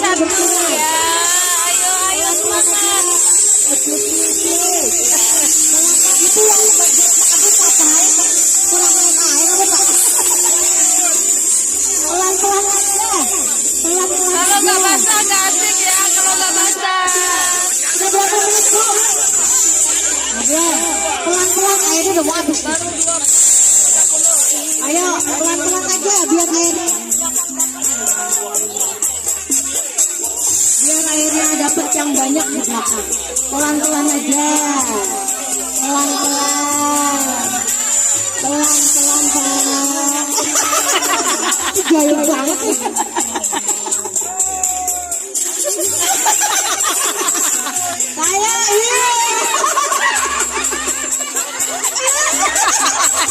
Ya, ayo semangat. Itu yang aku capai kurang main air apa Pak? Pelan-pelan aja. Pelan-pelan. Kalau nggak basah nggak asik ya. Kalau nggak basah. Udah berapa menit Bu? Oke, pelan-pelan airnya udah mau habis. Ayo, pelan-pelan aja biar airnya dapat yang banyak di belakang. Pelan-pelan aja. Pelan-pelan. Pelan-pelan. Gaya banget nih. Saya iya.